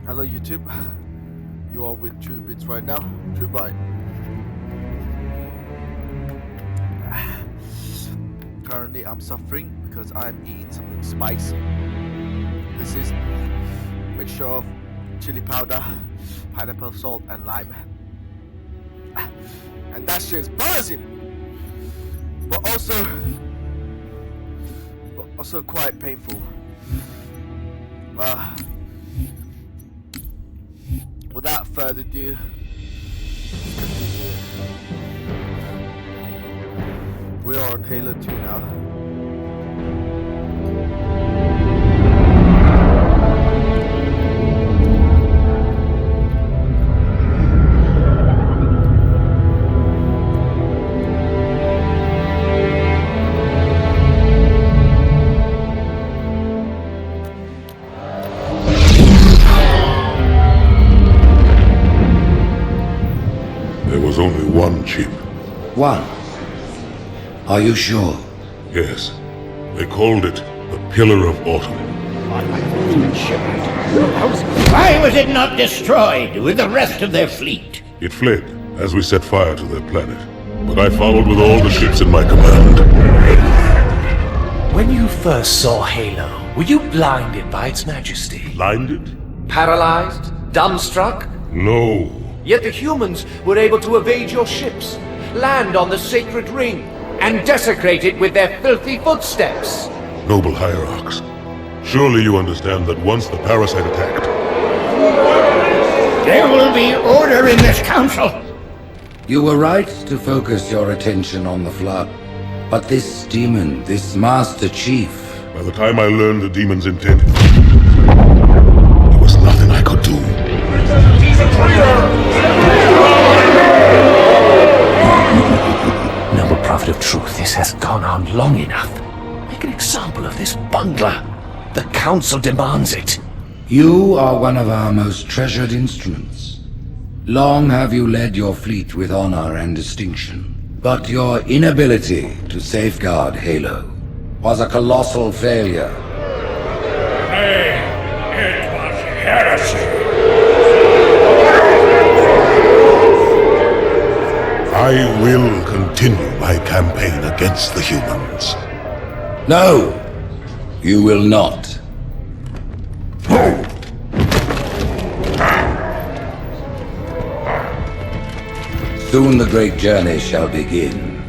Hello YouTube, you are with True Bits right now. True Bite. Currently I'm suffering because I'm eating something spicy. This is a mixture of chili powder, pineapple salt and lime. And that shit is buzzing! But also quite painful. Without further ado, we are on Halo 2 now. There was only one chip. One? Are you sure? Yes. They called it the Pillar of Autumn. Why was it not destroyed with the rest of their fleet? It fled as we set fire to their planet. But I followed with all the ships in my command. When you first saw Halo, were you blinded by its majesty? Blinded? Paralyzed? Dumbstruck? No. Yet the humans were able to evade your ships, land on the sacred ring, and desecrate it with their filthy footsteps. Noble hierarchs. Surely you understand that once the parasite attacked... There will be order in this council! You were right to focus your attention on the Flood. But this demon, this Master Chief... By the time I learned the demon's intent, there was nothing I could do. Noble Prophet of Truth, this has gone on long enough. Make an example of this bungler. The Council demands it. You are one of our most treasured instruments. Long have you led your fleet with honor and distinction. But your inability to safeguard Halo was a colossal failure. It was heresy. I will continue my campaign against the humans. No, you will not. Soon the great journey shall begin.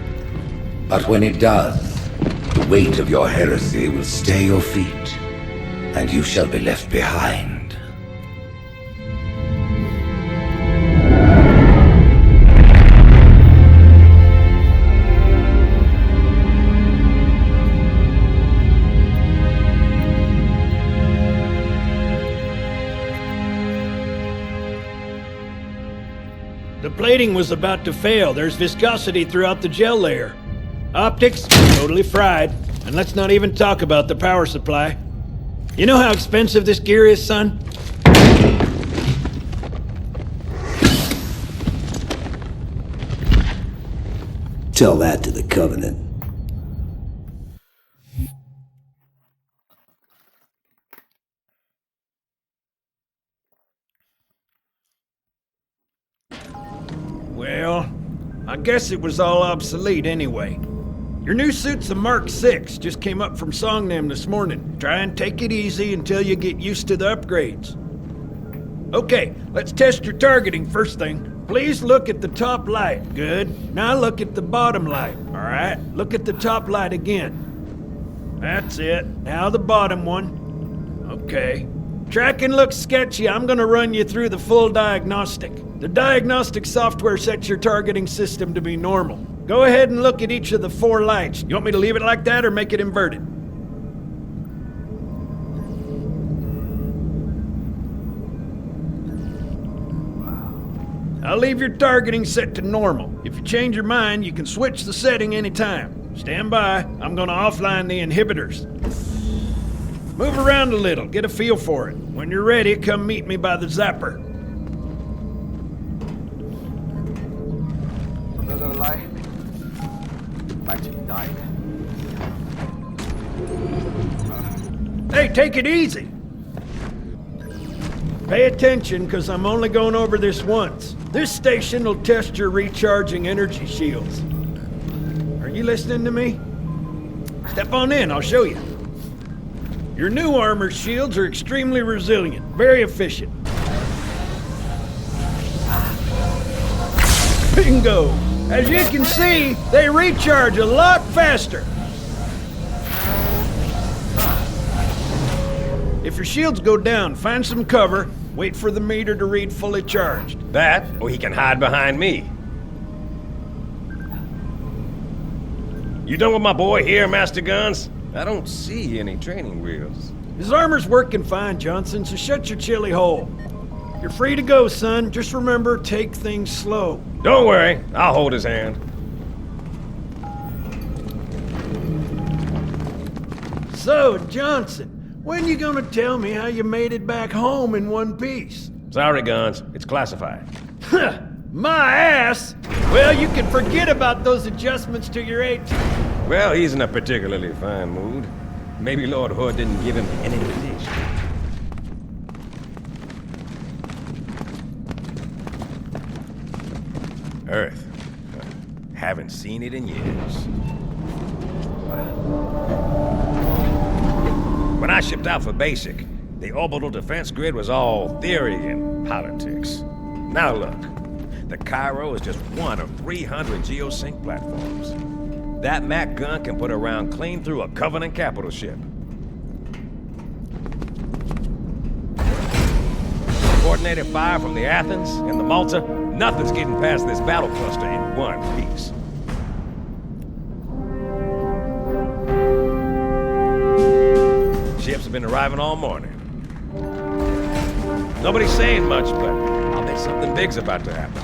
But when it does, the weight of your heresy will stay your feet, and you shall be left behind. The plating was about to fail. There's viscosity throughout the gel layer. Optics, totally fried. And let's not even talk about the power supply. You know how expensive this gear is, son? Tell that to the Covenant. Well, I guess it was all obsolete anyway. Your new suit's a Mark 6, just came up from Songnam this morning. Try and take it easy until you get used to the upgrades. Okay, let's test your targeting first thing. Please look at the top light. Good. Now look at the bottom light. Alright, look at the top light again. That's it. Now the bottom one. Okay. Tracking looks sketchy. I'm gonna run you through the full diagnostic. The diagnostic software sets your targeting system to be normal. Go ahead and look at each of the 4 lights. You want me to leave it like that or make it inverted? I'll leave your targeting set to normal. If you change your mind, you can switch the setting anytime. Stand by. I'm gonna offline the inhibitors. Move around a little, get a feel for it. When you're ready, come meet me by the zapper. I'm not gonna lie, Magic died. Hey, take it easy. Pay attention, because I'm only going over this once. This station will test your recharging energy shields. Are you listening to me? Step on in, I'll show you. Your new armor shields are extremely resilient, very efficient. Bingo! As you can see, they recharge a lot faster. If your shields go down, find some cover, wait for the meter to read fully charged. That, or he can hide behind me. You done with my boy here, Master Guns? I don't see any training wheels. His armor's working fine, Johnson, so shut your chilly hole. You're free to go, son. Just remember, take things slow. Don't worry, I'll hold his hand. So, Johnson, when you gonna tell me how you made it back home in one piece? Sorry, Guns, it's classified. My ass! Well, you can forget about those adjustments to your AT. Well, he's in a particularly fine mood. Maybe Lord Hood didn't give him an invitation. Earth. Haven't seen it in years. When I shipped out for basic, the orbital defense grid was all theory and politics. Now look, the Cairo is just one of 300 geosync platforms. That Mac gun can put a round clean through a Covenant capital ship. Coordinated fire from the Athens and the Malta, nothing's getting past this battle cluster in one piece. Ships have been arriving all morning. Nobody's saying much, but I'll bet something big's about to happen.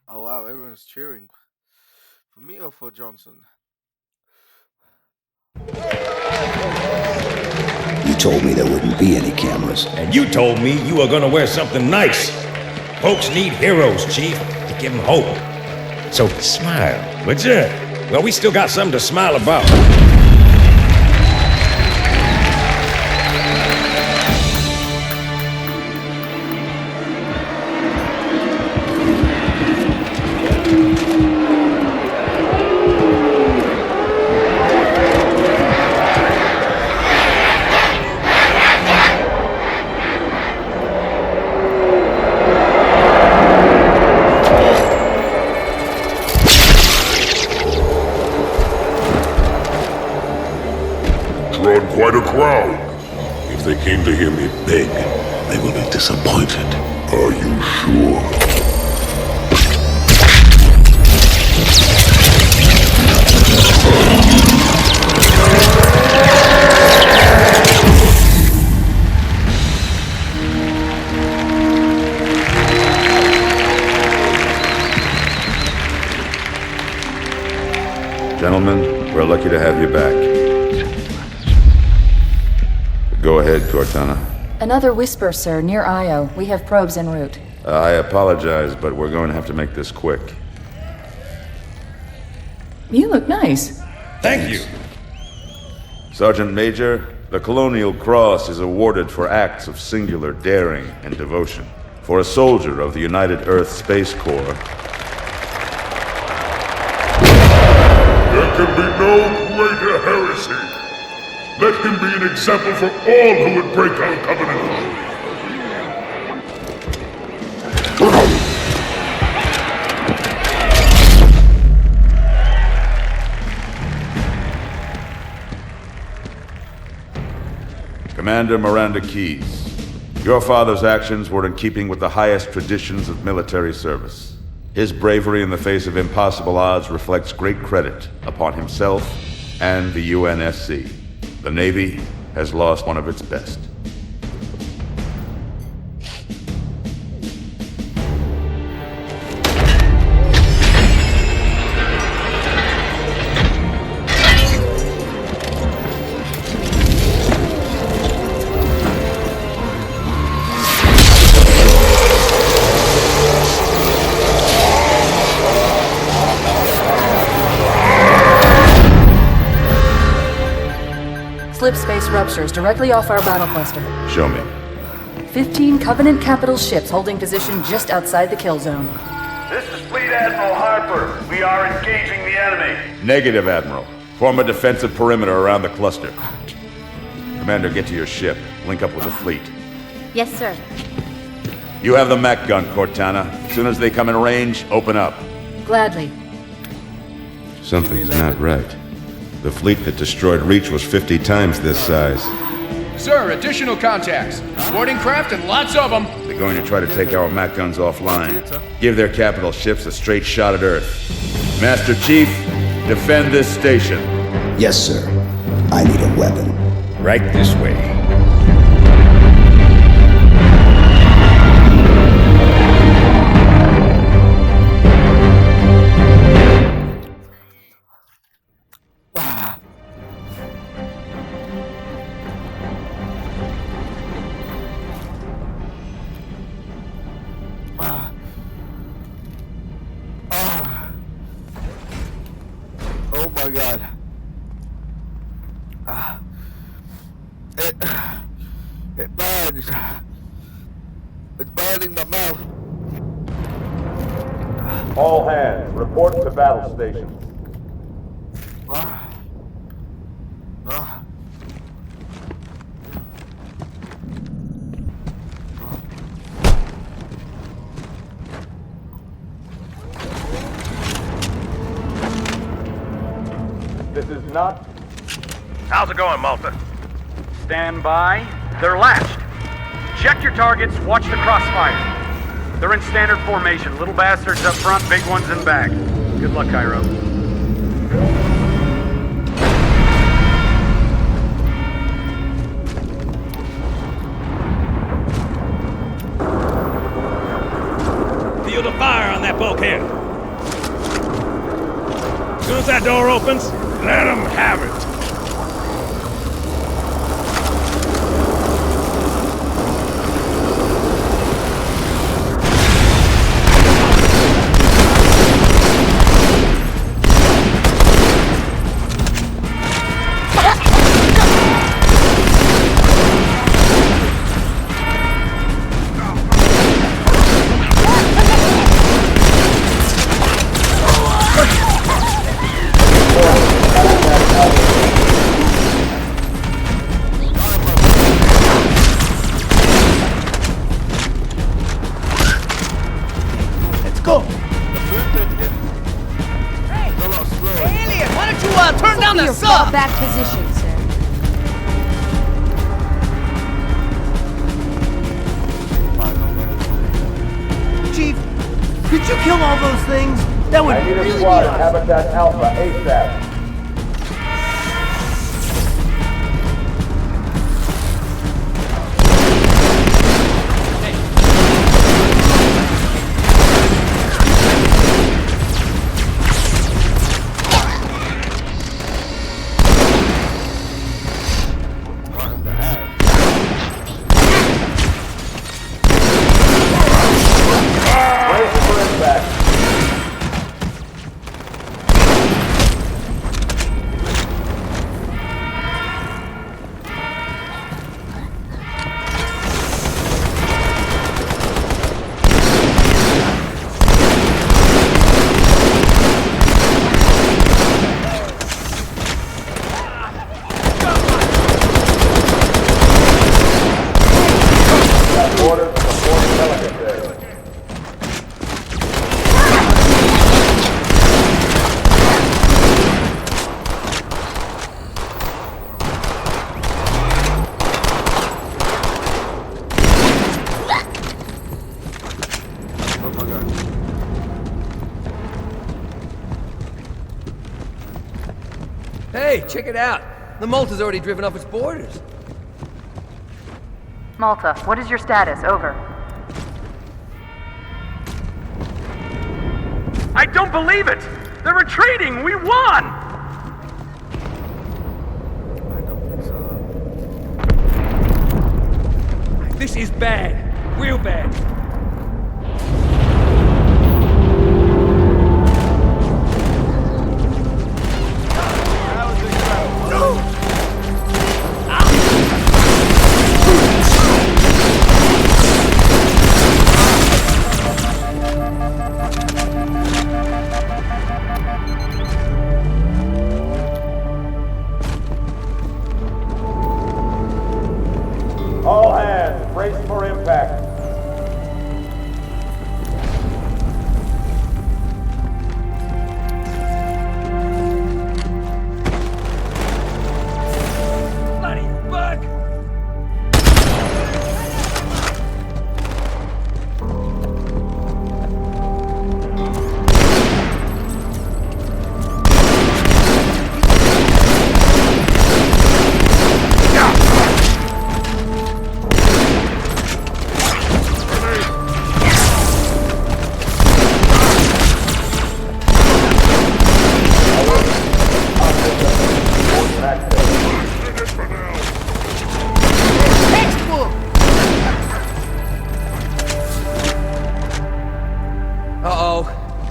Oh wow, everyone's cheering. For me or for Johnson? You told me there wouldn't be any cameras. And you told me you were gonna wear something nice. Folks need heroes, Chief, to give them hope. So smile, would ya? Well, we still got something to smile about. Drawn quite a crowd. If they came to hear me beg, they will be disappointed. Are you sure? Gentlemen, we're lucky to have you back. Go ahead, Cortana. Another whisper, sir, near Io. We have probes en route. I apologize, but we're going to have to make this quick. You look nice. Thank you. Sergeant Major, the Colonial Cross is awarded for acts of singular daring and devotion. For a soldier of the United Earth Space Corps, There can be no greater heresy. Let him be an example for all who would break our covenant. Commander Miranda Keyes, your father's actions were in keeping with the highest traditions of military service. His bravery in the face of impossible odds reflects great credit upon himself and the UNSC. The Navy has lost one of its best. structures directly off our battle cluster. Show me. 15 Covenant capital ships holding position just outside the kill zone. This is Fleet Admiral Harper. We are engaging the enemy. Negative, Admiral. Form a defensive perimeter around the cluster. Commander, get to your ship. Link up with the fleet. Yes, sir. You have the Mac gun, Cortana. As soon as they come in range, open up. Gladly. Something's not right. The fleet that destroyed Reach was 50 times this size. Sir, additional contacts. Boarding craft and lots of them. They're going to try to take our Mac guns offline. Give their capital ships a straight shot at Earth. Master Chief, defend this station. Yes, sir. I need a weapon. Right this way. Oh my god. It burns. It's burning my mouth. All hands, report to battle station. This is not... How's it going, Malta? Stand by. They're latched. Check your targets, watch the crossfire. They're in standard formation. Little bastards up front, big ones in back. Good luck, Cairo. Feel the fire on that bulkhead. As soon as that door opens, let them have it. Back position, sir. Chief, could you kill all those things? That would really be awesome. Habitat Alpha ASAP. Hey, check it out. The Malta's already driven off its boarders. Malta, what is your status? Over. I don't believe it! They're retreating! We won! This is bad. Real bad. Uh-oh.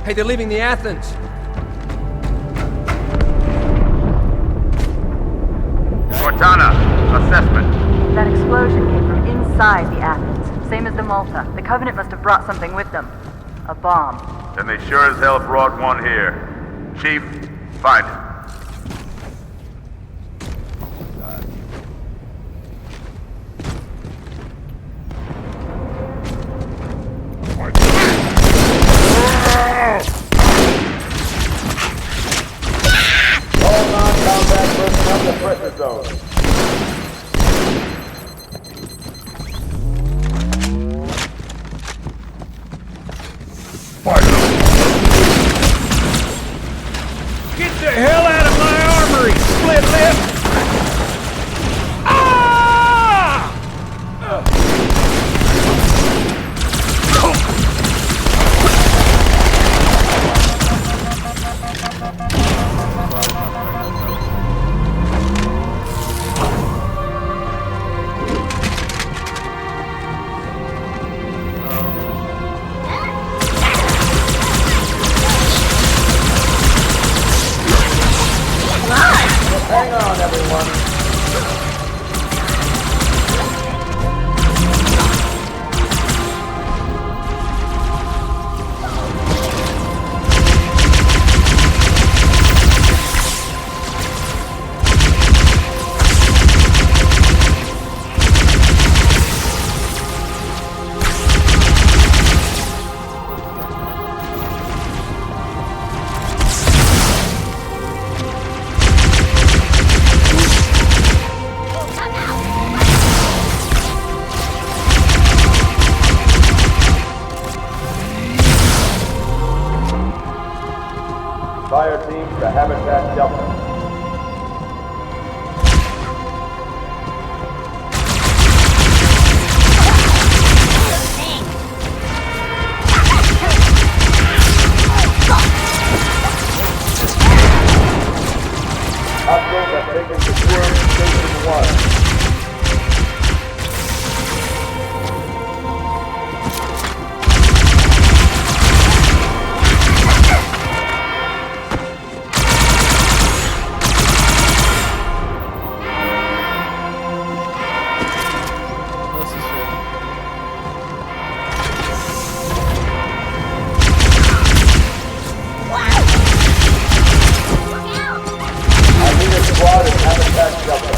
Hey, they're leaving the Athens. Cortana, assessment. That explosion came from inside the Athens, same as the Malta. The Covenant must have brought something with them. A bomb. Then they sure as hell brought one here. Chief, find it. All non-combat personnel to pressure zone. Get the hell out of my armory, split lip! Hang on, everyone. Fire team to Habitat Delta. Hostiles have taken secure Station 1. Squad is Habitat Delta.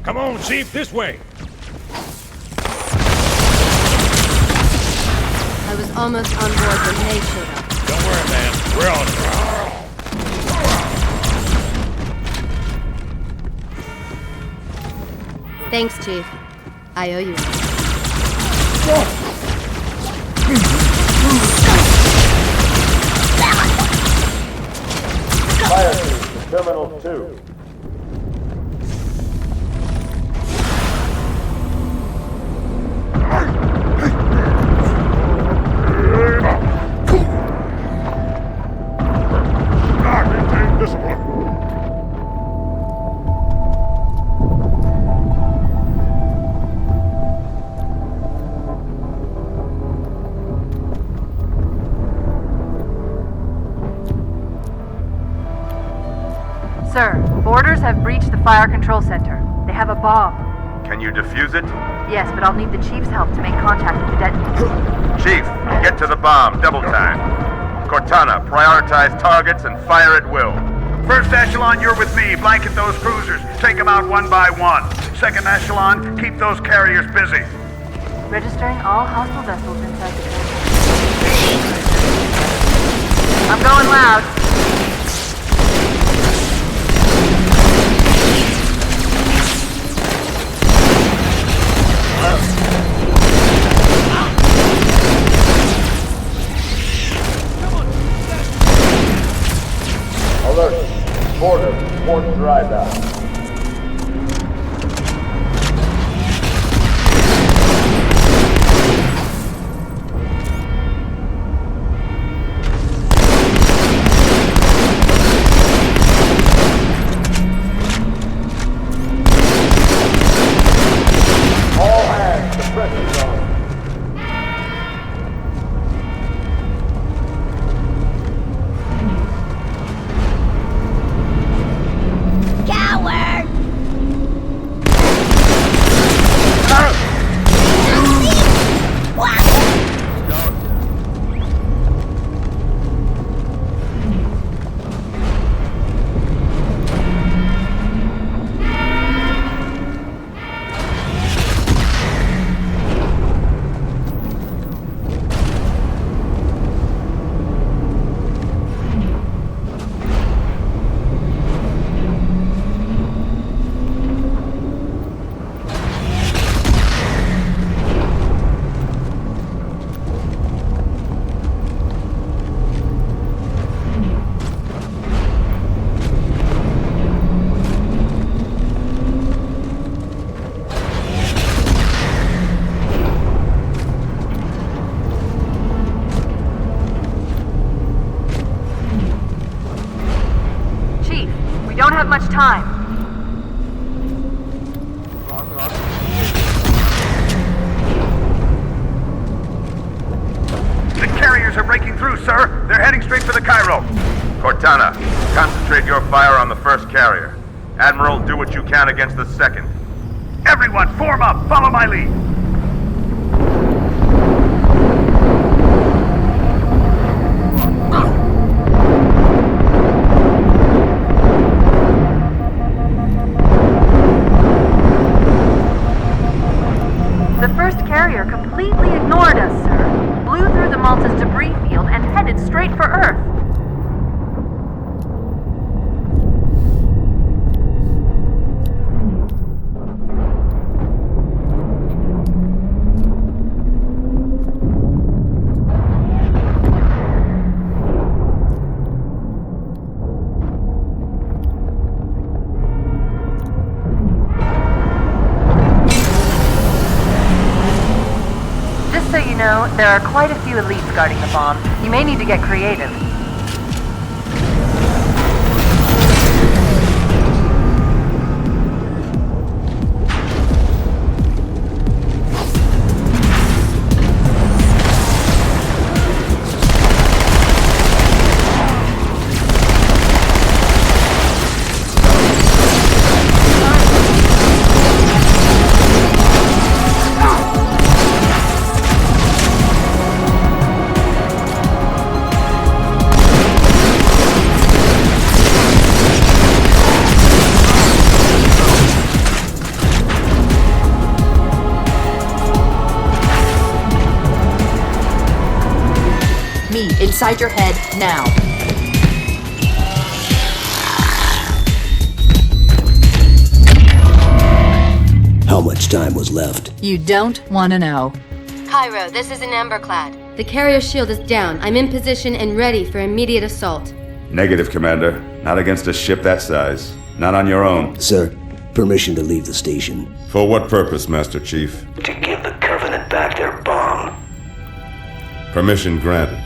Come on, Chief, this way. I was almost on board when they showed up. Don't worry, man. We're on it. Thanks, Chief. I owe you Fire team to Terminal 2. Maintain discipline. Sir, boarders have breached the fire control center. They have a bomb. Can you defuse it? Yes, but I'll need the Chief's help to make contact with the detonator. Chief, get to the bomb, double time. Cortana, prioritize targets and fire at will. First echelon, you're with me. Blanket those cruisers. Take them out one by one. Second echelon, keep those carriers busy. Registering all hostile vessels inside the center. I'm going loud. Order, port dry down. Much time. The carriers are breaking through, sir. They're heading straight for the Cairo. Cortana, concentrate your fire on the first carrier. Admiral, do what you can against the second. Everyone, form up. Follow my lead. Completely ignored us, sir. Blew through the Malta's debris field and headed straight for Earth. There are quite a few elites guarding the bomb. You may need to get creative. Inside your head, now. How much time was left? You don't want to know. Cairo, this is an Emberclad. The carrier shield is down. I'm in position and ready for immediate assault. Negative, Commander. Not against a ship that size. Not on your own. Sir, permission to leave the station. For what purpose, Master Chief? To give the Covenant back their bomb. Permission granted.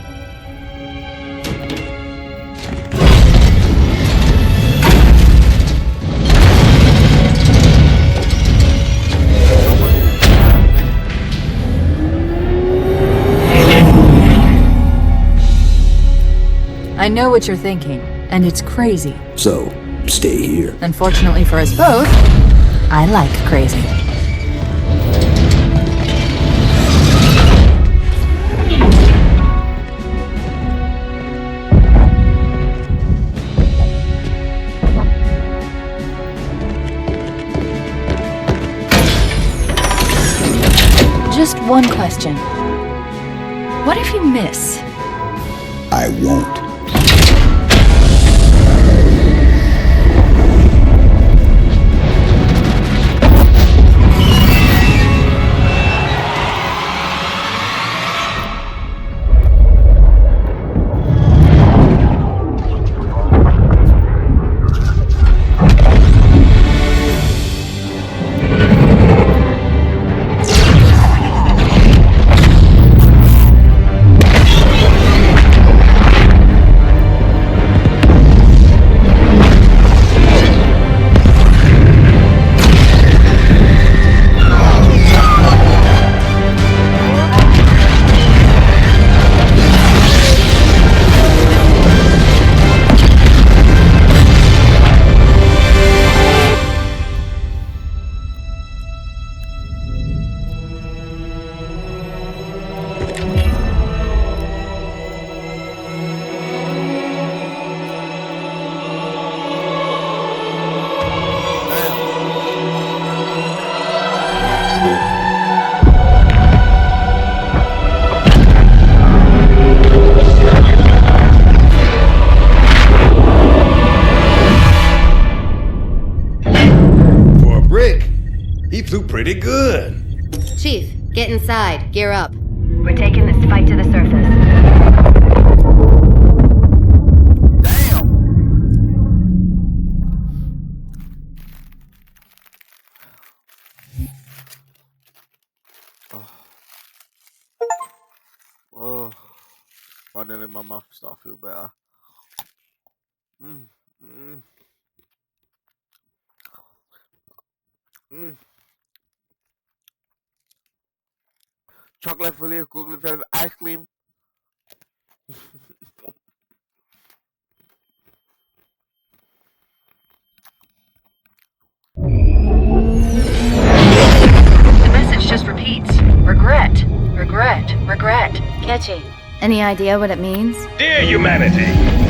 I know what you're thinking, and it's crazy. So, stay here. Unfortunately for us both, I like crazy. Just one question. What if you miss? I won't. pretty good. Chief, get inside. Gear up. We're taking this fight to the surface. Oh, running in my mouth start to feel better. Chocolate fillet, Google flavored ice cream. The message just repeats. Regret. Regret. Regret. Catchy. Any idea what it means? Dear humanity,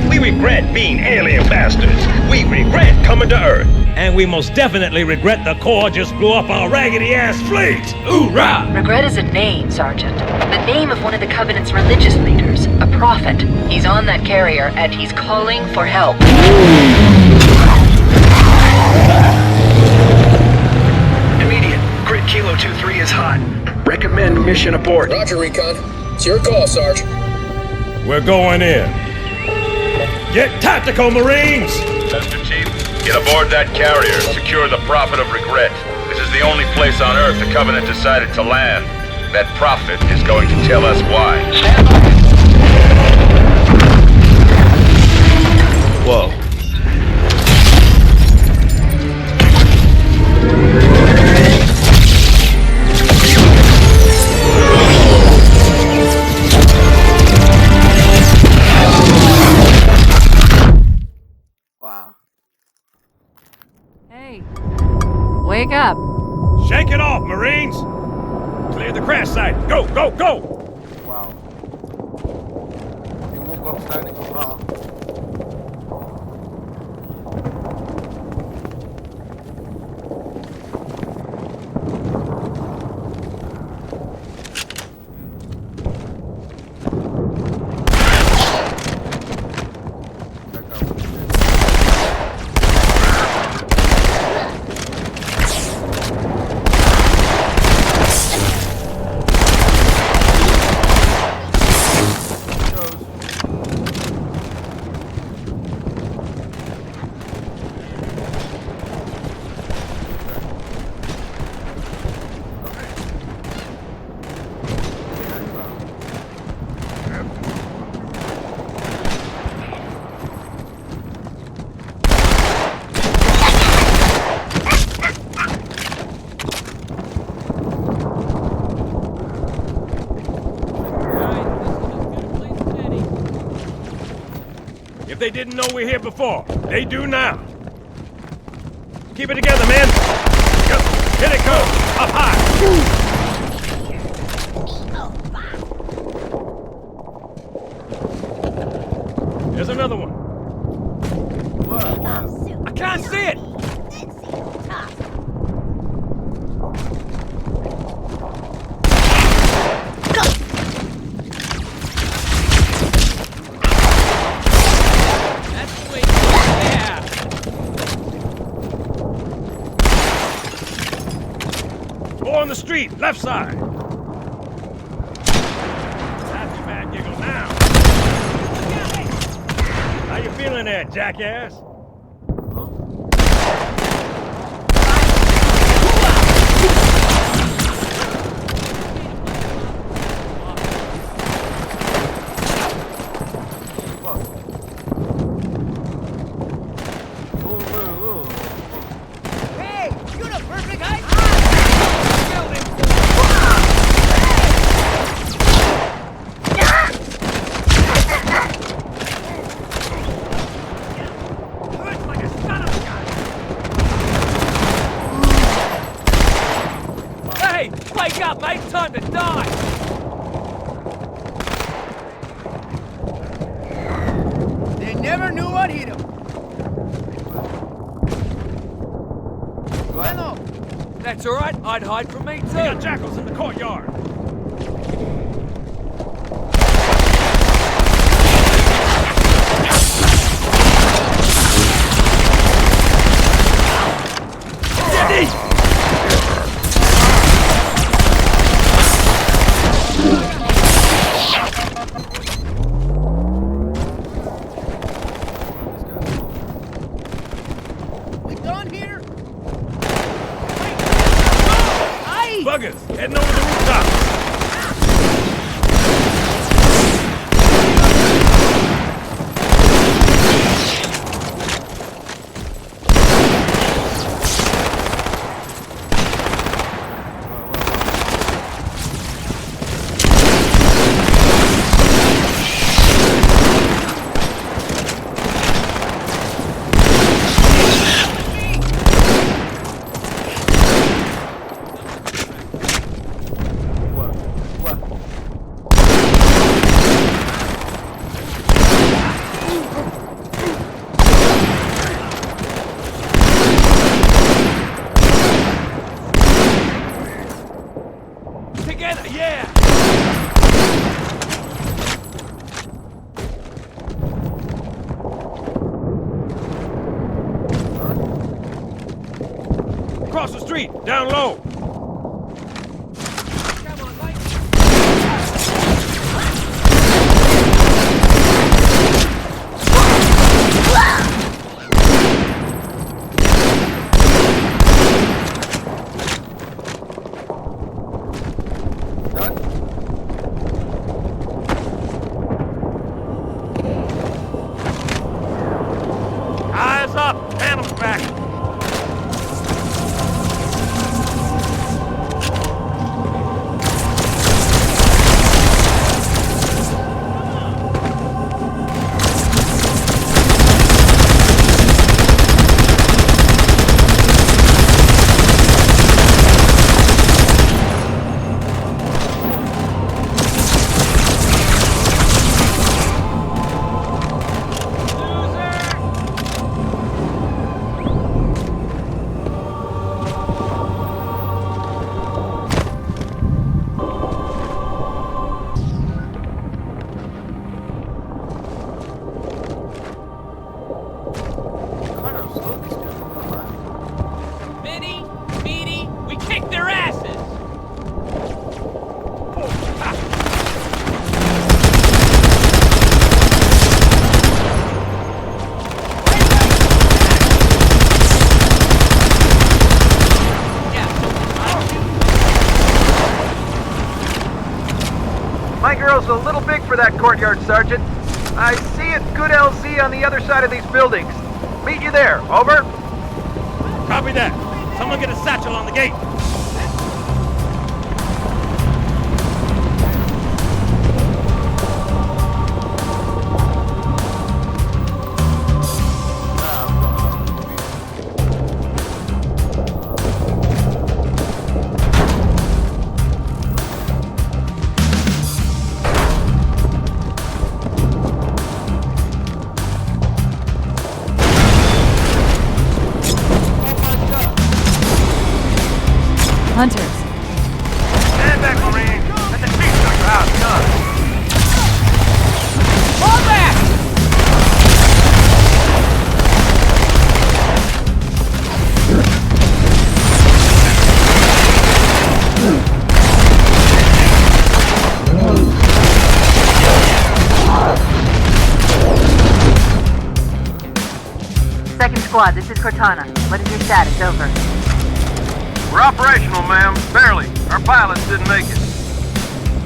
we regret being alien bastards. We regret coming to Earth. And we most definitely regret the Corps just blew up our raggedy-ass fleet. Hoorah! Regret is a name, Sergeant. The name of one of the Covenant's religious leaders. A prophet. He's on that carrier, and he's calling for help. Immediate. Grid Kilo 2-3 is hot. Recommend mission abort. Roger, Recon. It's your call, Sarge. We're going in. Get tactical, Marines! Master Chief, get aboard that carrier and secure the Prophet of Regret. This is the only place on Earth the Covenant decided to land. That Prophet is going to tell us why. Whoa. Wow. Hey, wake up. Shake it off, Marines! Clear the crash site. Go, go, go! Wow. You woke up standing apart. If they didn't know we're here before, they do now. Keep it together, man. Go. Here it goes. Up high. There's another one. I can't see it. On the street, left side. That's a bad giggle now. How you feeling there, jackass? Wake up, mate! Time to die! They never knew what hit him. Hello! That's alright, I'd hide from me too! We got jackals in the courtyard! done here? Buggers, heading over the rooftop. Together, yeah! Across the street, down low. Eyes up! Panels back! Mini, meaty, we kicked their asses! My girl's a little big for that courtyard, Sergeant. I see a good LZ on the other side of these buildings. Meet you there. Over. Copy that. Someone get a satchel on the gate. Hunters. Stand back, Marine. Let the chief knock you out. Done. Fall back! Second squad, this is Cortana. What is your status? Over. We're operational, ma'am. Barely. Our pilots didn't make it.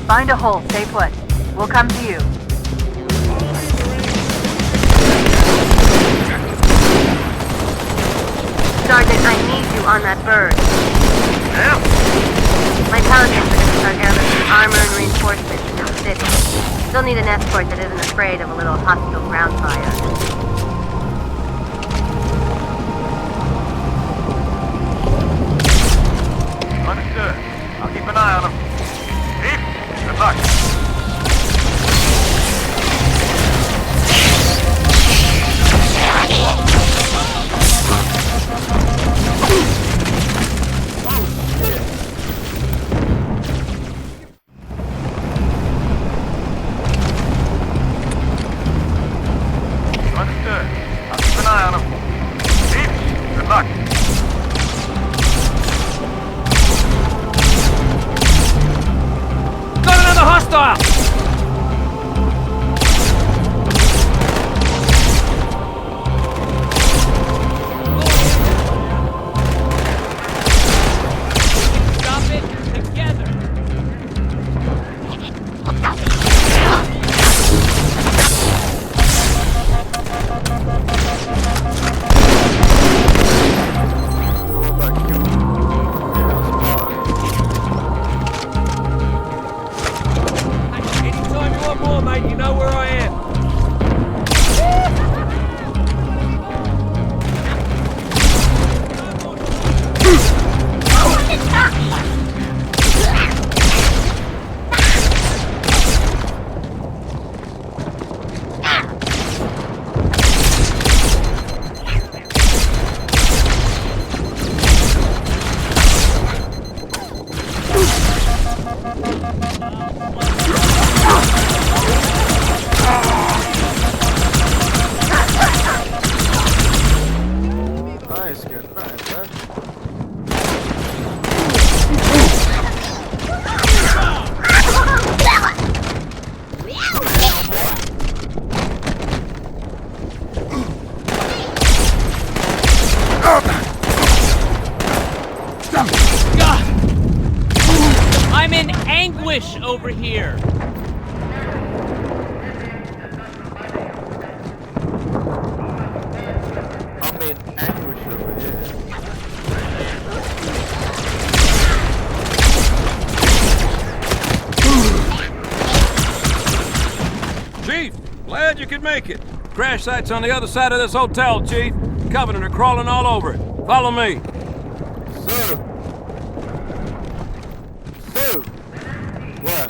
Find a hole. Stay put. We'll come to you. Sergeant, I need you on that bird. Yeah? My Paladins are going to start airlifting armor and reinforcements from the city. Still need an escort that isn't afraid of a little hostile ground fire. Understood. I'll keep an eye on them. Chief, good luck. Understood. I'm in anguish over here. I'm in anguish over here. Chief, glad you could make it. Crash site's on the other side of this hotel, Chief. Covenant are crawling all over it. Follow me. Sir. Sir. Where?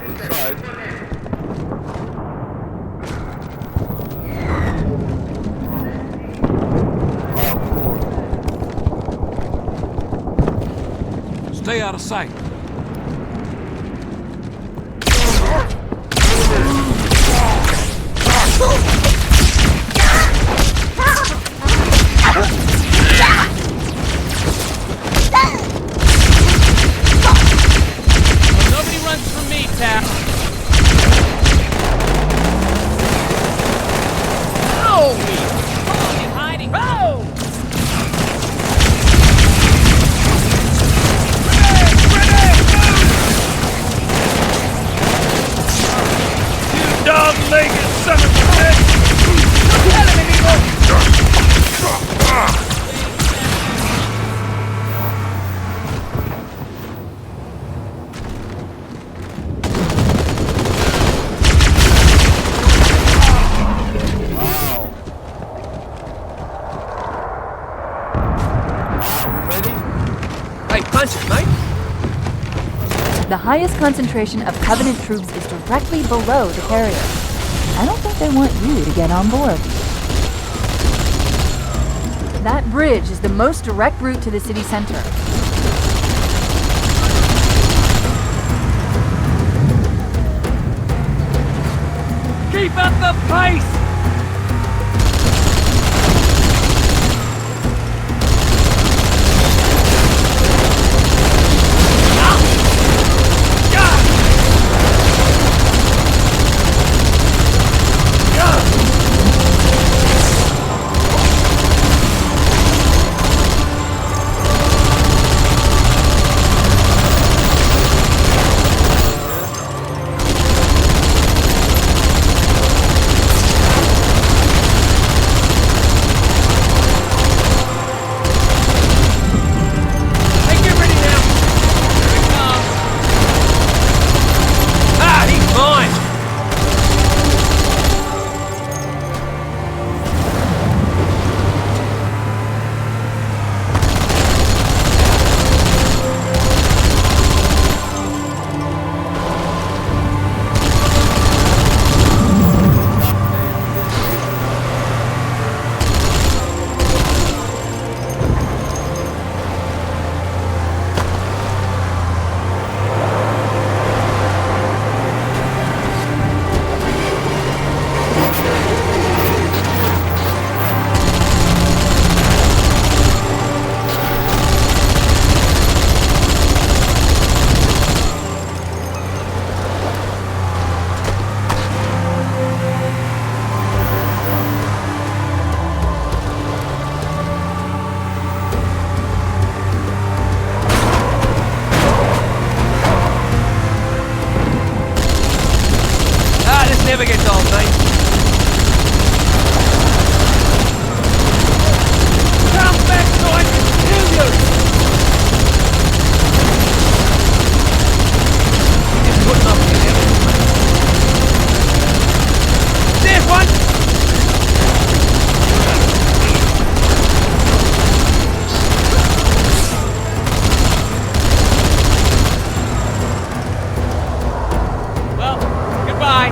Inside. Stay out of sight. Nobody runs from me, Tap. Oh! Holy hiding! Oh! You dog-legged son of a bitch! The highest concentration of Covenant troops is directly below the carrier. I don't think they want you to get on board. That bridge is the most direct route to the city center. Keep up the pace! Never gets old, mate. Come back so I can kill you! Just putting up with evidence, mate. There's one! Well, goodbye.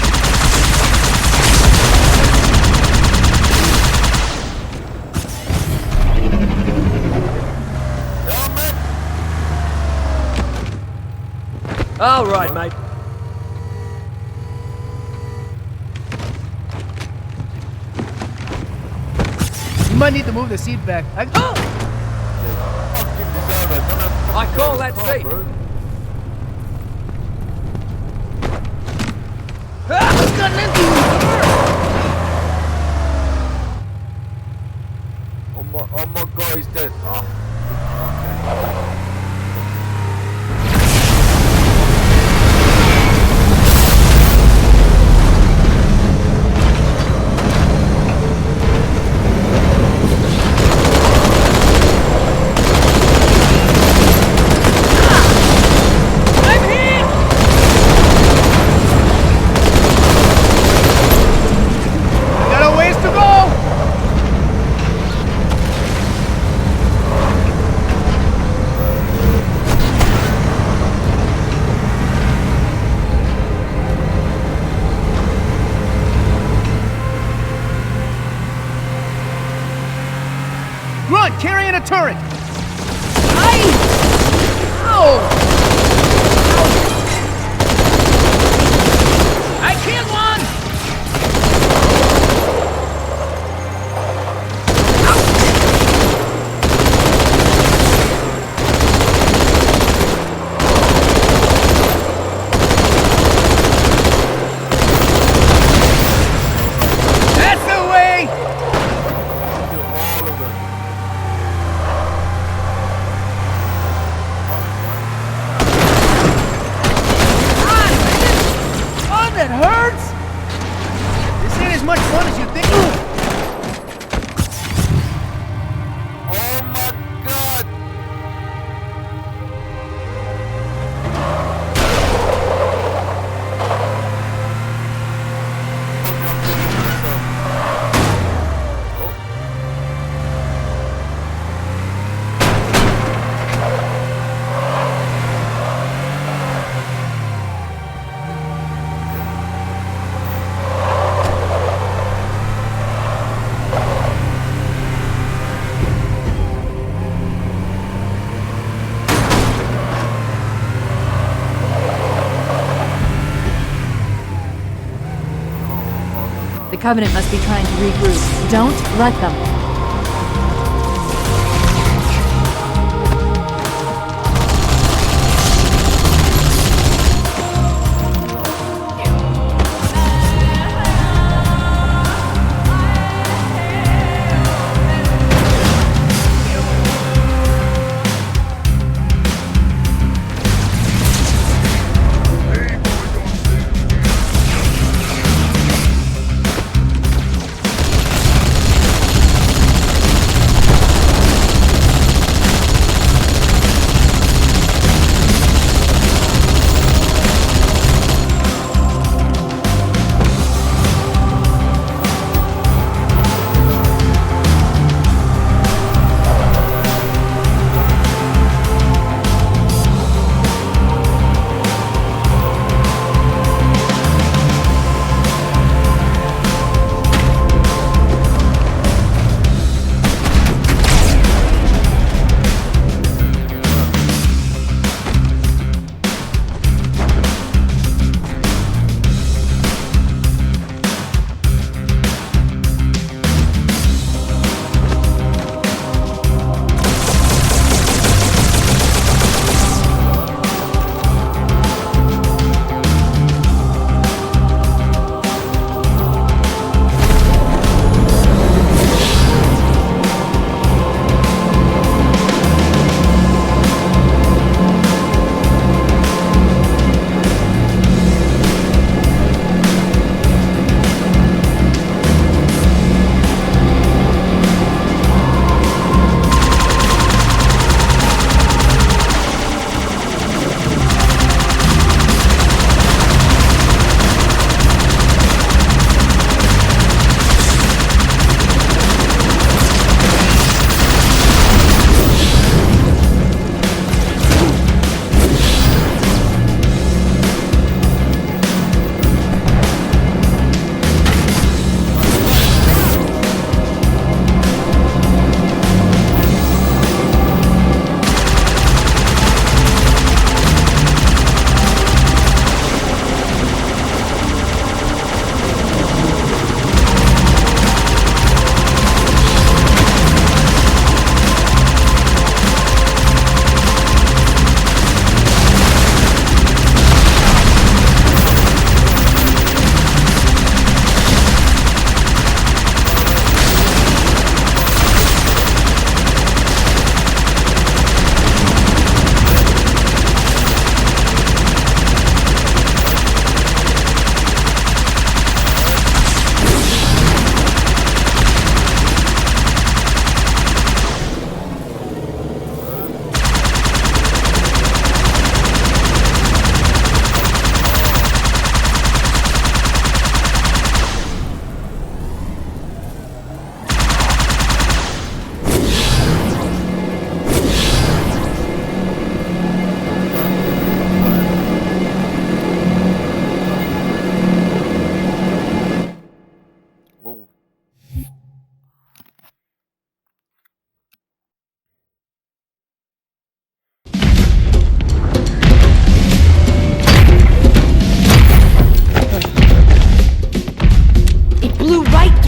All right, mate. You might need to move the seat back. I call that safe. What's gotten into you? Oh my god, he's dead. Oh. Got a ways to go! Grunt, carrying a turret! Aye! Ow! I killed one! That's the way! Oh, that hurts! This ain't as much fun as you think. Oh my god! The Covenant must be trying to regroup. Don't let them.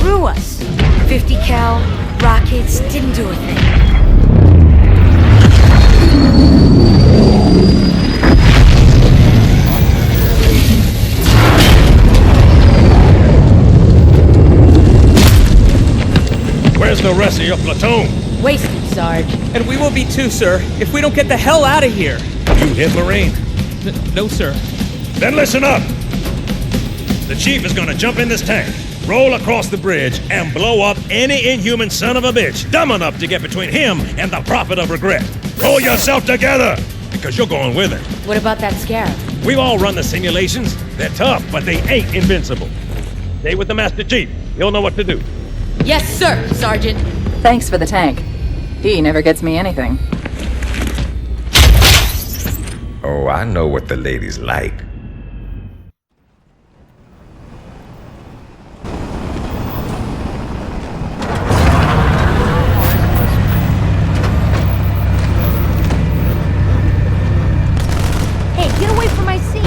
through us. 50 cal, rockets, didn't do a thing. Where's the rest of your platoon? Wasted, Sarge. And we will be too, sir, if we don't get the hell out of here. You hit Marine? No, sir. Then listen up! The chief is gonna jump in this tank, roll across the bridge, and blow up any inhuman son of a bitch dumb enough to get between him and the Prophet of Regret. Pull yourself together, because you're going with him. What about that Scarab? We've all run the simulations. They're tough, but they ain't invincible. Stay with the Master Chief. He'll know what to do. Yes, sir, Sergeant. Thanks for the tank. He never gets me anything. Oh, I know what the ladies like. Hey, get away from my seat.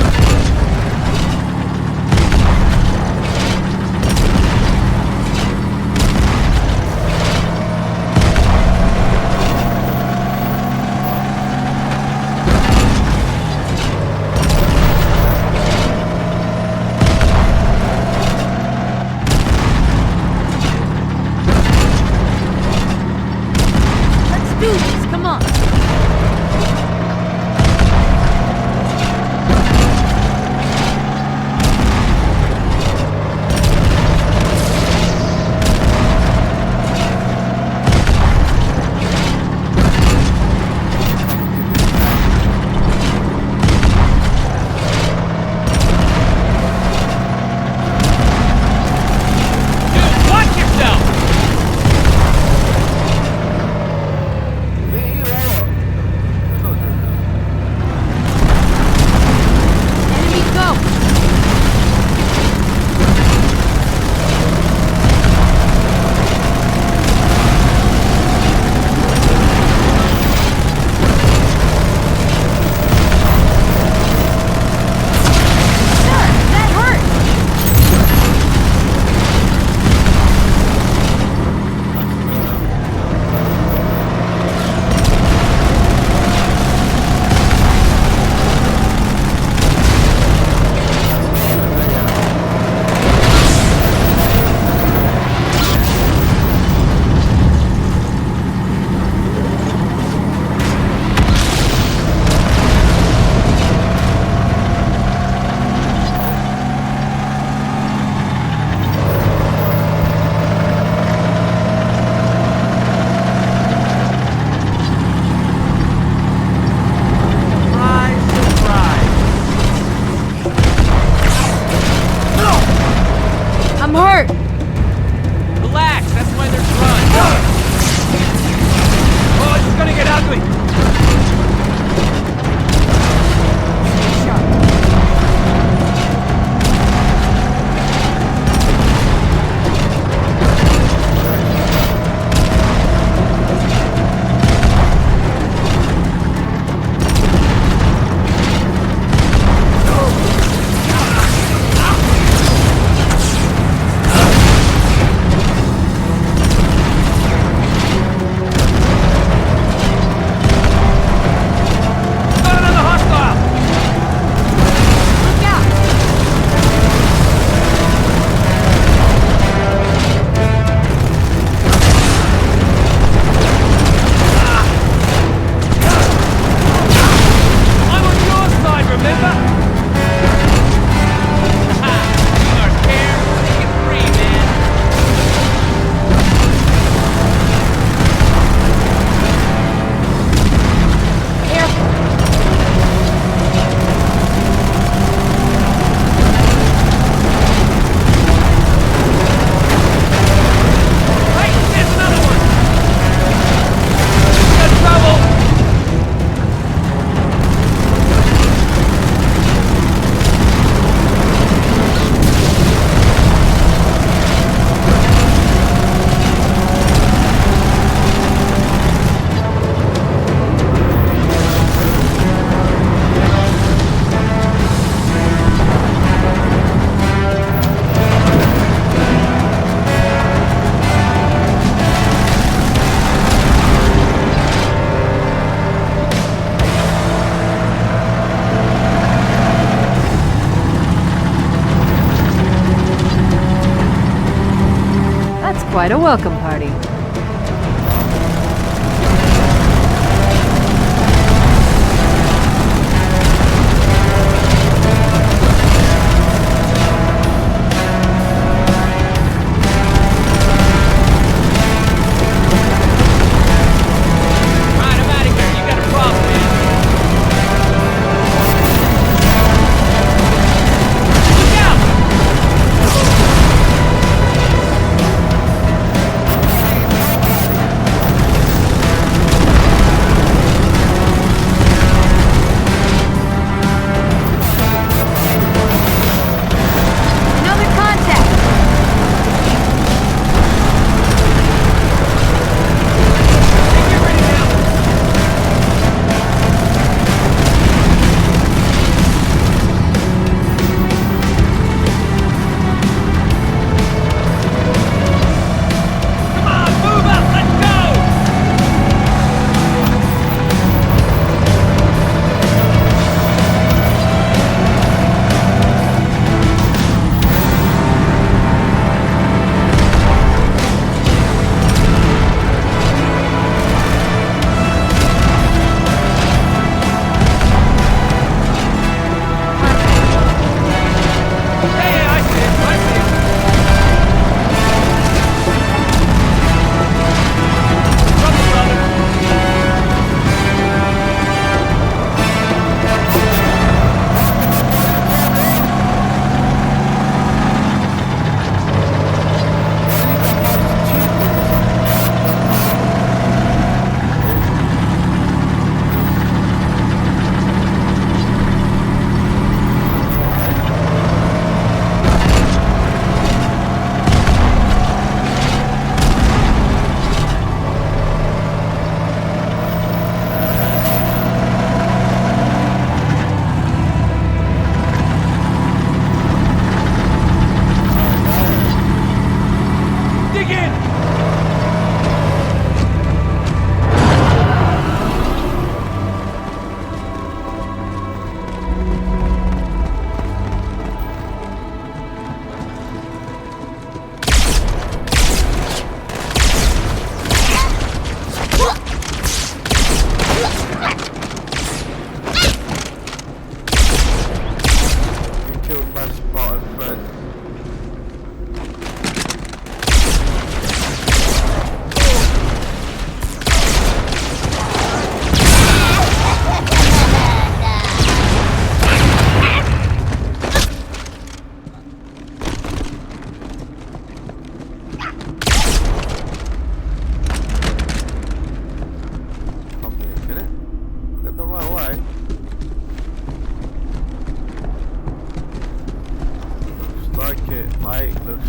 quite a welcome party.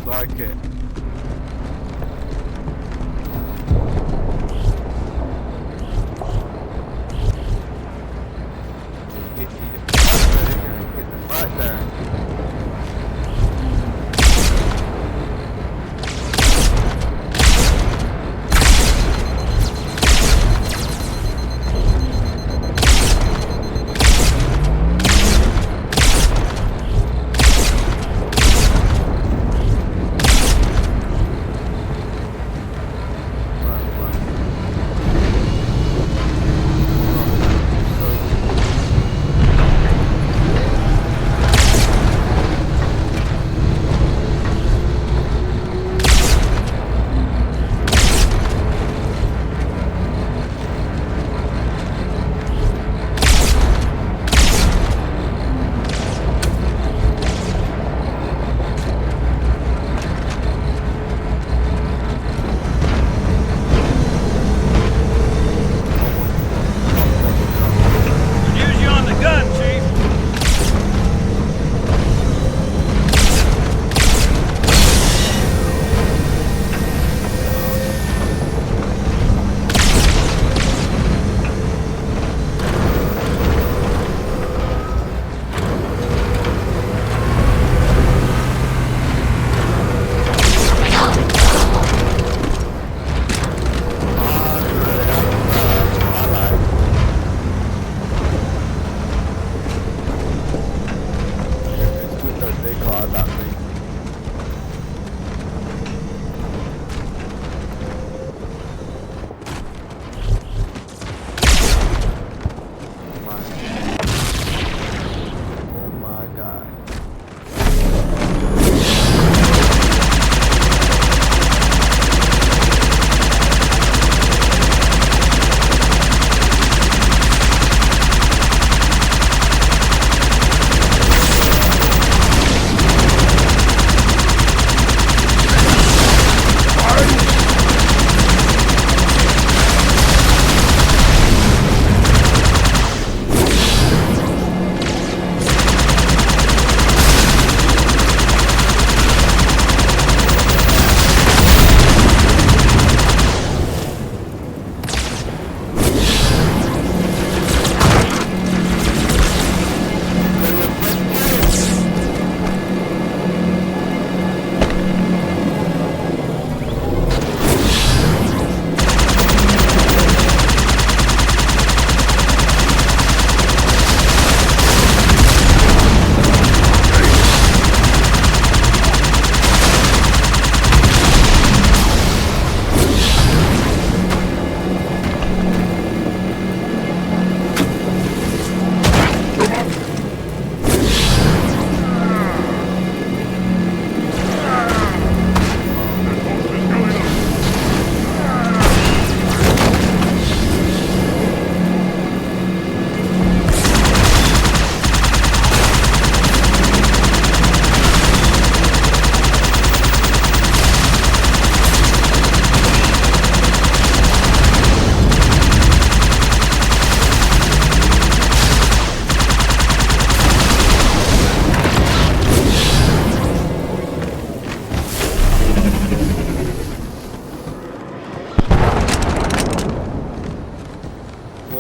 like it. Right there.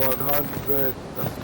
100. Let's go.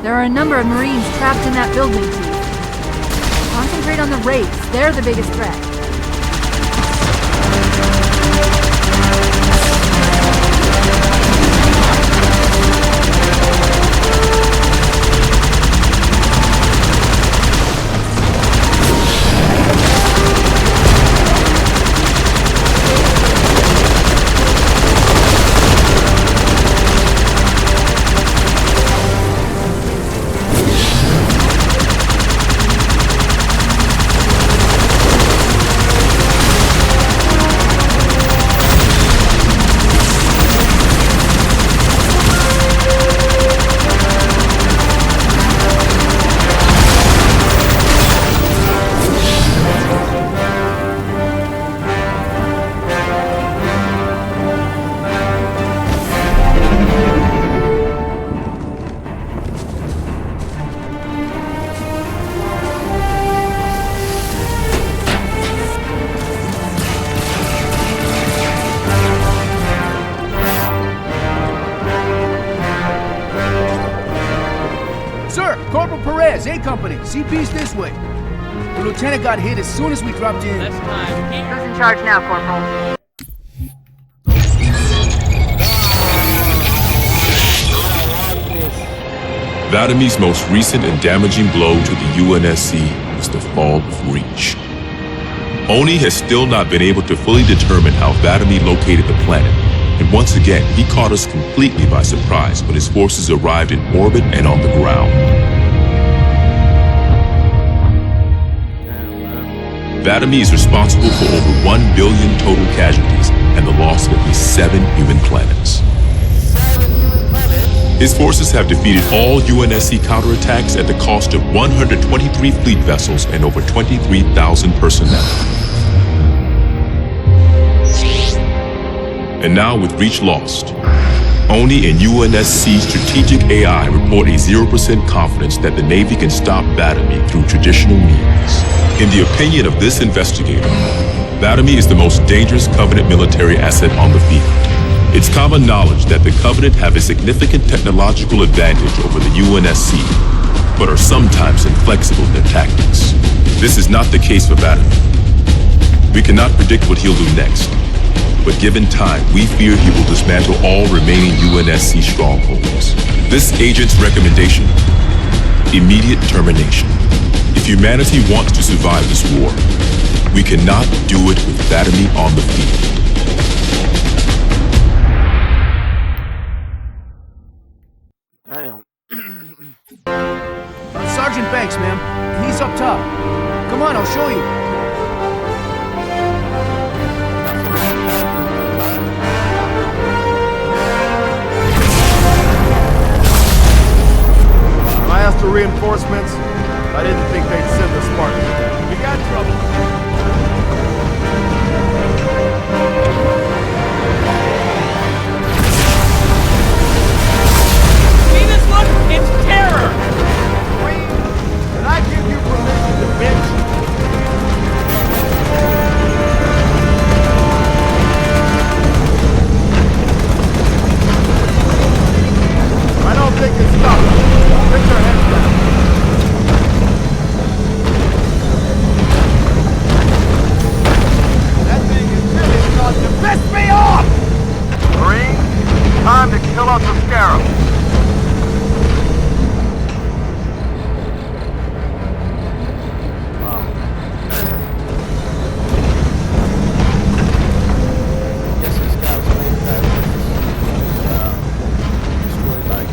There are a number of Marines trapped in that building, Chief. Concentrate on the Wraiths. They're the biggest threat. A Company, CP's this way. The lieutenant got hit as soon as we dropped in. Who's in charge now, Corporal? Vadamy's most recent and damaging blow to the UNSC was the fall of Reach. Oni has still not been able to fully determine how Vadamy located the planet, and once again, he caught us completely by surprise when his forces arrived in orbit and on the ground. Vadamy is responsible for over 1 billion total casualties and the loss of at least 7 human planets. His forces have defeated all UNSC counterattacks at the cost of 123 fleet vessels and over 23,000 personnel. And now with Reach lost, Oni and UNSC Strategic AI report a 0% confidence that the Navy can stop Vadamy through traditional means. In the opinion of this investigator, Vadamy is the most dangerous Covenant military asset on the field. It's common knowledge that the Covenant have a significant technological advantage over the UNSC, but are sometimes inflexible in their tactics. This is not the case for Vadamy. We cannot predict what he'll do next, but given time, we fear he will dismantle all remaining UNSC strongholds. This agent's recommendation: immediate termination. If humanity wants to survive this war, we cannot do it with Vadamy on the field. Damn. Sergeant Banks, ma'am. He's up top. Come on, I'll show you. When I asked for reinforcements, I didn't think they'd send the Spartan. We got trouble. See this look? It's terror! Green, did I give you permission to bitch? I don't think it's stopped. Put your heads down. Piss me off! Marine, time to kill us a scarab. Yes, this guy was made that. Destroyed like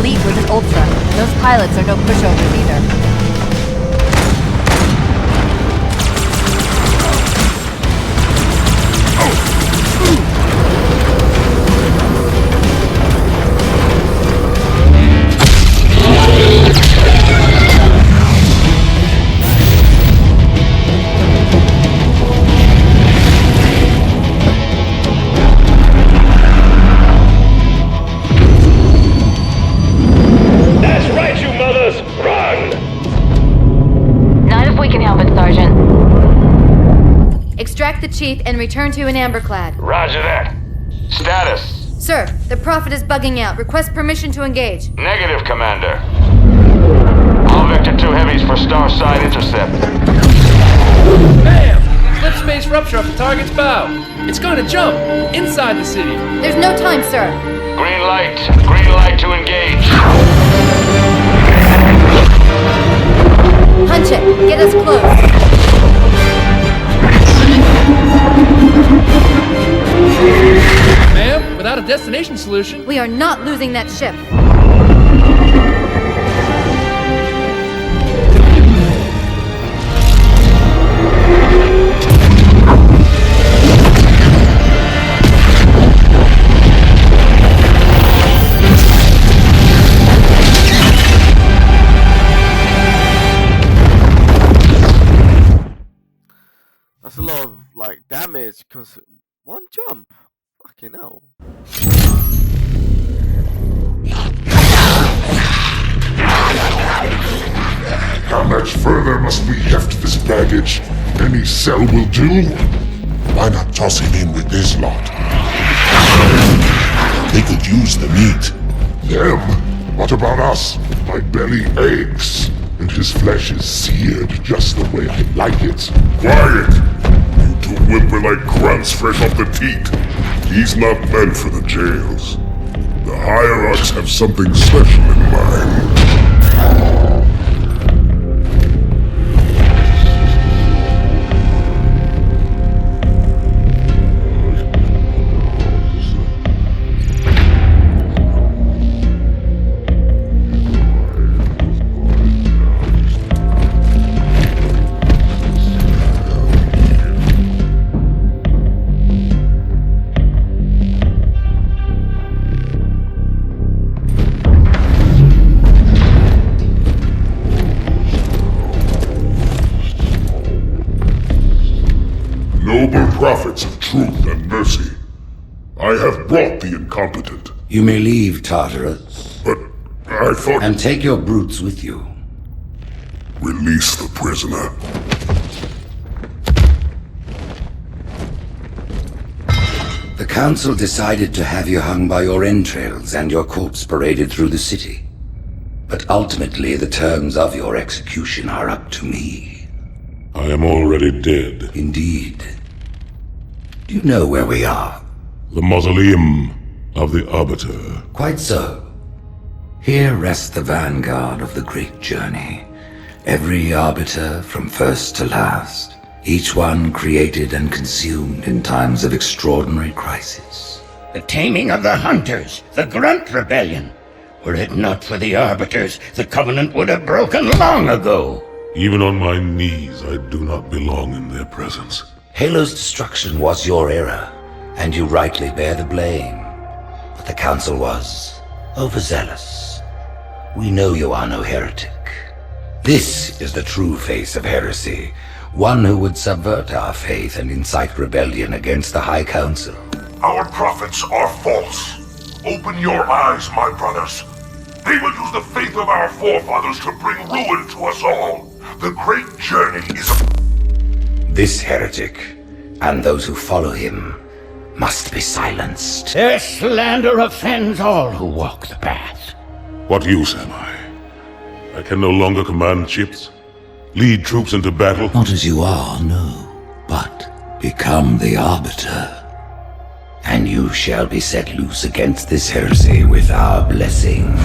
elite with an Ultra, and those pilots are no pushovers either. Extract the Chief and return to an Amberclad. Roger that. Status? Sir, the Prophet is bugging out. Request permission to engage. Negative, Commander. All Vector 2 heavies for Starside intercept. Bam! Slip space rupture off the target's bow. It's going to jump inside the city. There's no time, sir. Green light. Green light to engage. Punch it. Get us close. Ma'am, without a destination solution... We are not losing that ship. That's a lot of, like, damage, because one jump. Fucking hell. How much further must we heft this baggage? Any cell will do? Why not toss him in with this lot? They could use the meat. Them? What about us? My belly aches, and his flesh is seared just the way I like it. Quiet! You two whimper like grunts fresh off the teat. He's not meant for the jails. The hierarchs have something special in mind. Noble prophets of truth and mercy, I have brought the incompetent. You may leave, Tartarus. But I thought... And take your brutes with you. Release the prisoner. The Council decided to have you hung by your entrails and your corpse paraded through the city. But ultimately, the terms of your execution are up to me. I am already dead. Indeed. Do you know where we are? The mausoleum of the Arbiter. Quite so. Here rests the vanguard of the great journey. Every Arbiter from first to last. Each one created and consumed in times of extraordinary crisis. The taming of the Hunters, the Grunt Rebellion. Were it not for the Arbiters, the Covenant would have broken long ago. Even on my knees, I do not belong in their presence. Halo's destruction was your error, and you rightly bear the blame. But the Council was overzealous. We know you are no heretic. This is the true face of heresy, one who would subvert our faith and incite rebellion against the High Council. Our prophets are false. Open your eyes, my brothers. They will use the faith of our forefathers to bring ruin to us all. The great journey is... This heretic, and those who follow him, must be silenced. Their slander offends all who walk the path. What use am I? I can no longer command ships, lead troops into battle. Not as you are, no, but become the Arbiter. And you shall be set loose against this heresy with our blessing.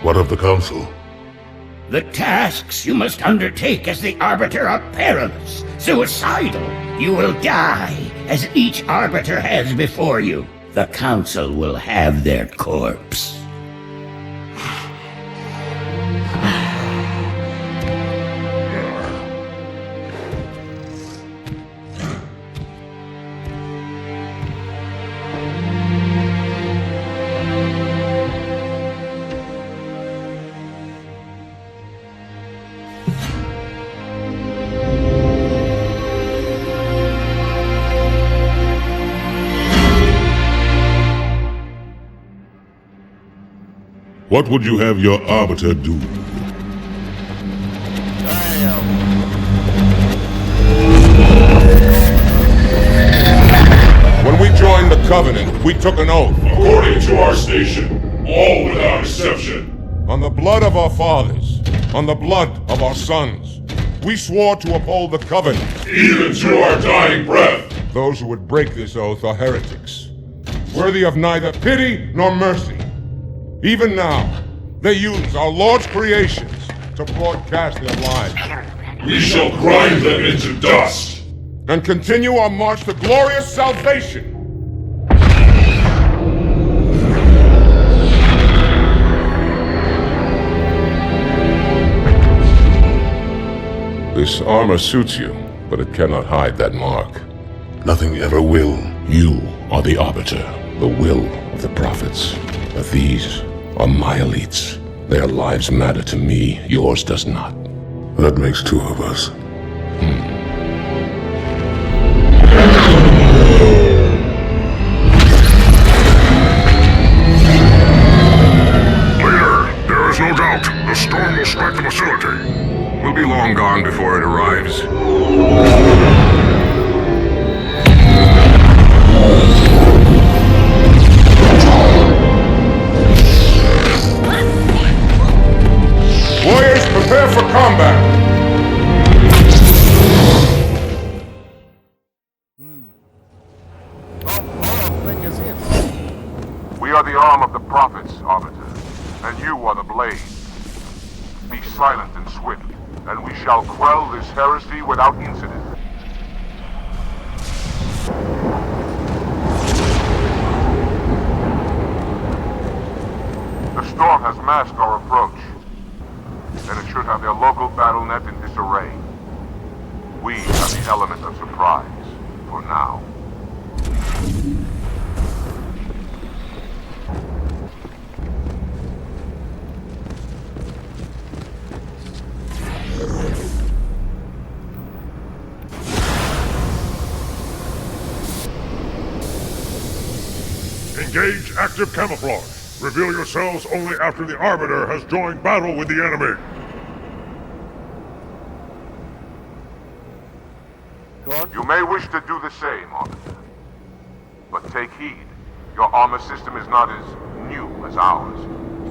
What of the Council? The tasks you must undertake as the Arbiter are perilous, suicidal. You will die, as each Arbiter has before you. The Council will have their corpse. What would you have your Arbiter do? When we joined the Covenant, we took an oath. According to our station, all without exception. On the blood of our fathers, on the blood of our sons, we swore to uphold the Covenant. Even to our dying breath. Those who would break this oath are heretics, worthy of neither pity nor mercy. Even now, they use our Lord's creations to broadcast their lies. We shall grind them into dust. And continue our march to glorious salvation. This armor suits you, but it cannot hide that mark. Nothing ever will. You are the Arbiter, the will of the prophets. But these are my elites. Their lives matter to me, yours does not. That makes two of us. Leader, there is no doubt the storm will strike the facility. We'll be long gone before it arrives. Warriors, prepare for combat! We are the arm of the prophets, Arbiter, and you are the blade. Be silent and swift, and we shall quell this heresy without incident. The storm has masked our approach, and it should have their local battle net in disarray. We have the element of surprise, for now. Engage active camouflage. Reveal yourselves only after the Arbiter has joined battle with the enemy. You may wish to do the same, Arbiter. But take heed. Your armor system is not as new as ours.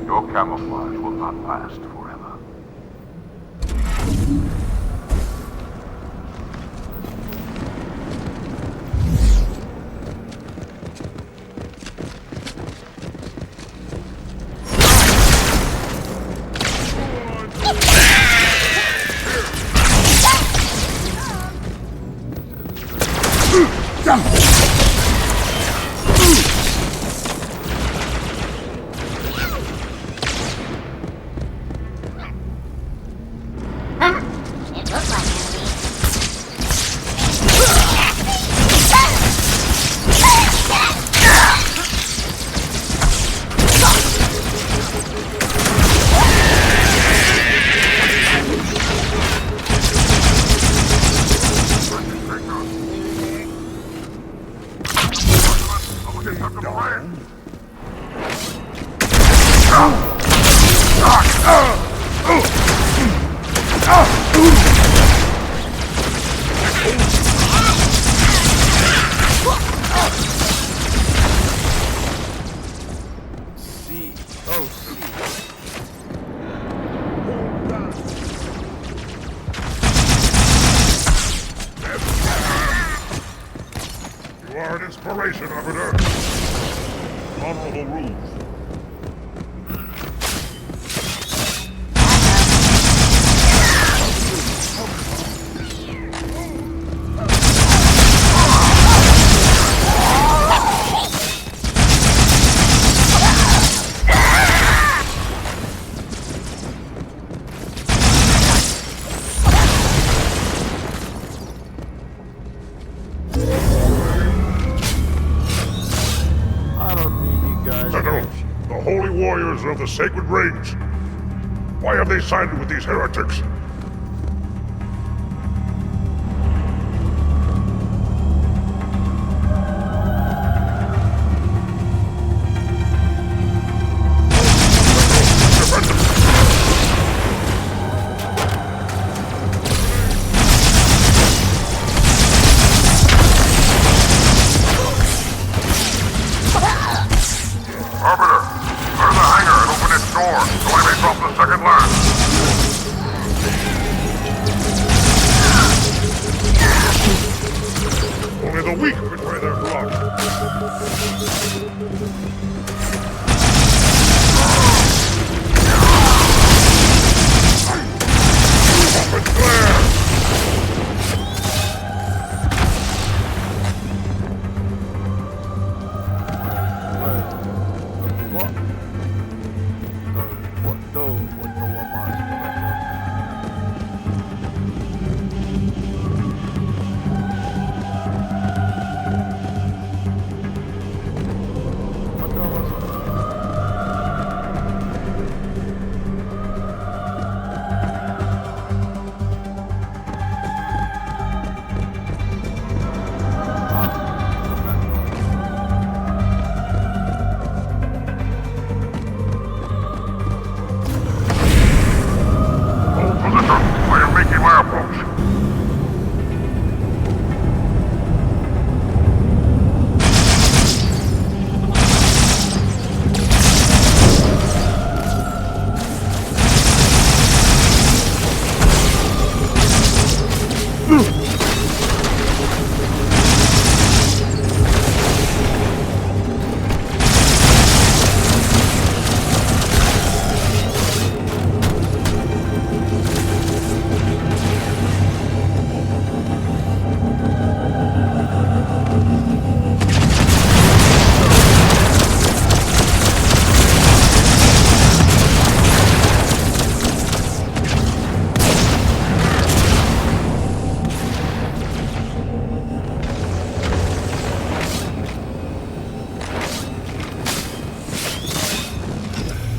Your camouflage will not last forever. You are an inspiration, Arbiter. Honorable rules. arbiters of the sacred rings. Why have they sided with these heretics? Arbiter, clear the hangar and open its door so I may drop the second lance. Only the weak betray their blood. Open flare! I am making my approach.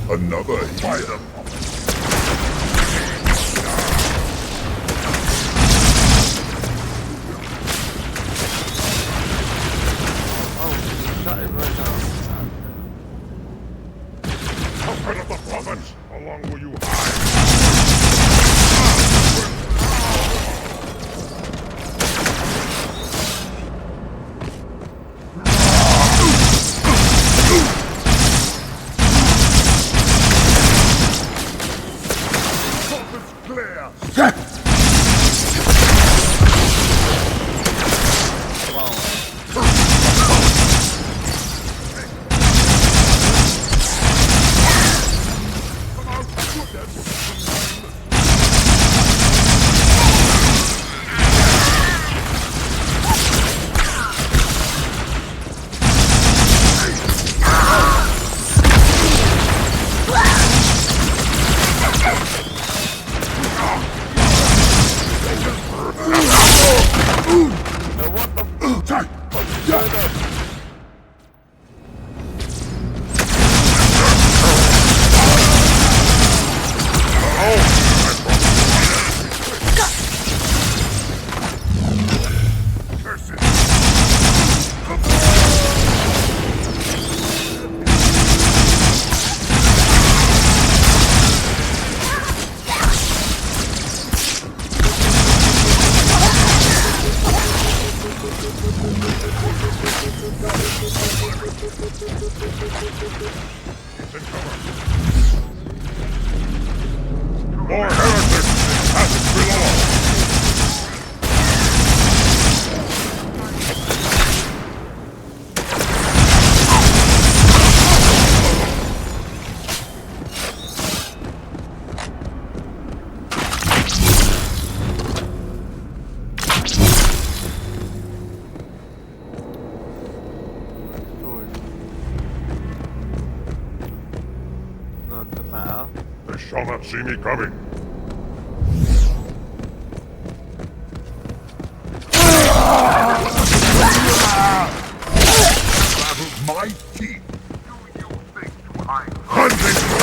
Another item. Out of the province! How long will you hide? More heretics in passage below! They shall not see me coming. Battle my teeth. Do you think to hide? Hunting!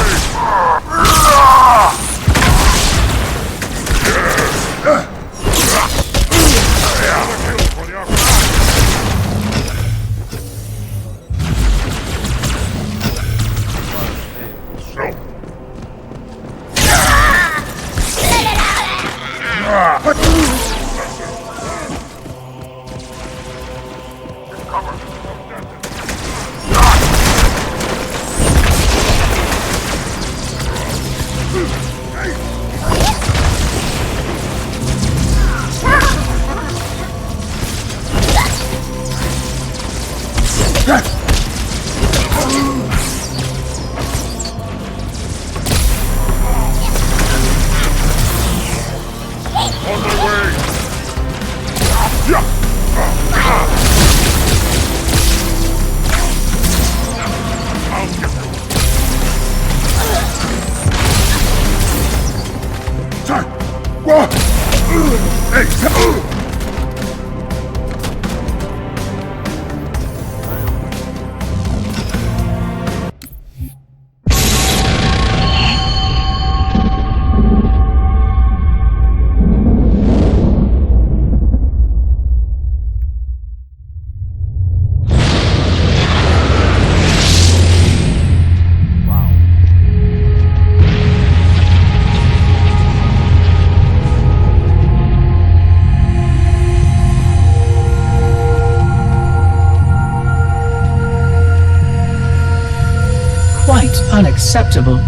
Quite unacceptable.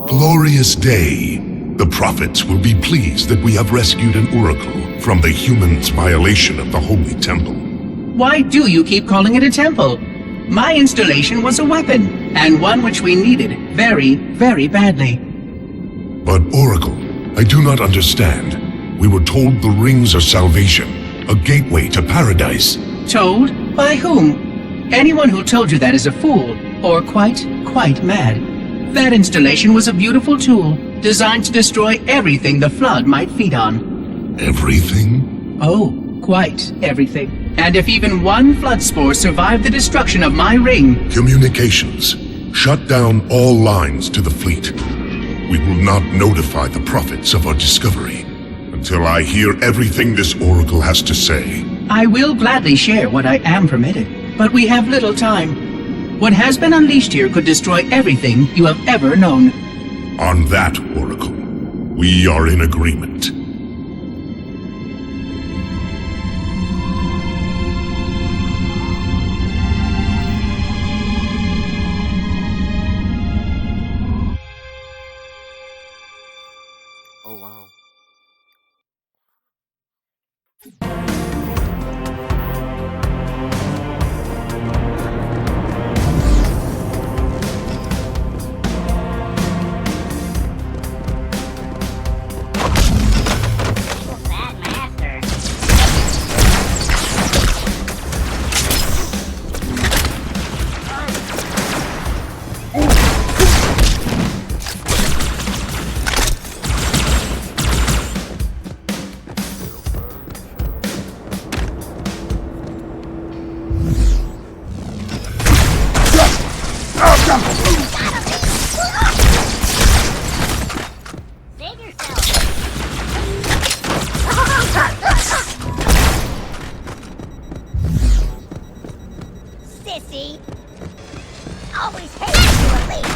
Glorious day. The prophets will be pleased that we have rescued an oracle from the humans' violation of the holy temple. Why do you keep calling it a temple? My installation was a weapon, and one which we needed very, very badly. But Oracle, I do not understand. We were told the rings are salvation, a gateway to paradise. Told? By whom? Anyone who told you that is a fool, or quite mad. That installation was a beautiful tool, designed to destroy everything the Flood might feed on. Everything? Oh, quite everything. And if even one Flood spore survived the destruction of my ring... Communications. Shut down all lines to the fleet. We will not notify the prophets of our discovery until I hear everything this oracle has to say. I will gladly share what I am permitted, but we have little time. What has been unleashed here could destroy everything you have ever known. On that, Oracle, we are in agreement. Oh wow. Sissy! Always hate you, Elite!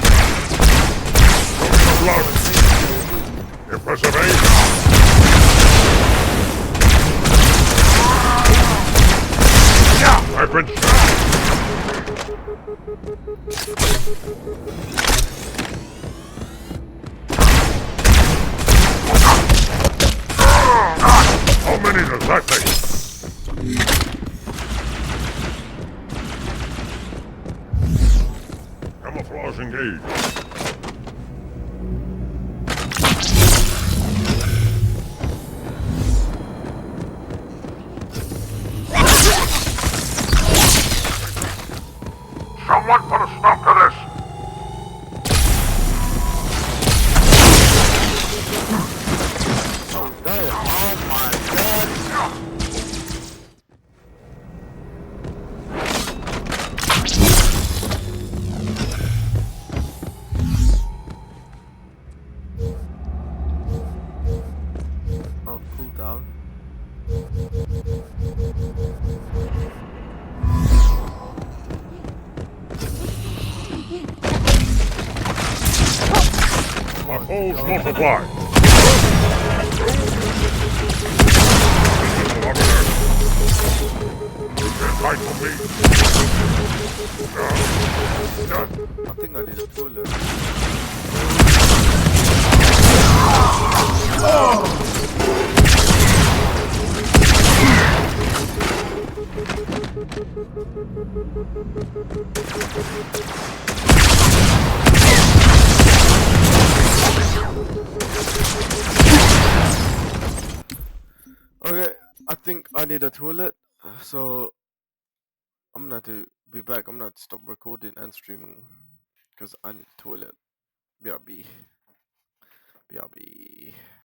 Yeah, I've been How many does that take? Camouflage engaged. Someone put a stop to this! Oh, cool down. My foes multiply. Fight for me. I think I need a bullet. Okay, I think I need a toilet, so I'm gonna have to be back. I'm gonna have to stop recording and streaming because I need a toilet. BRB. BRB.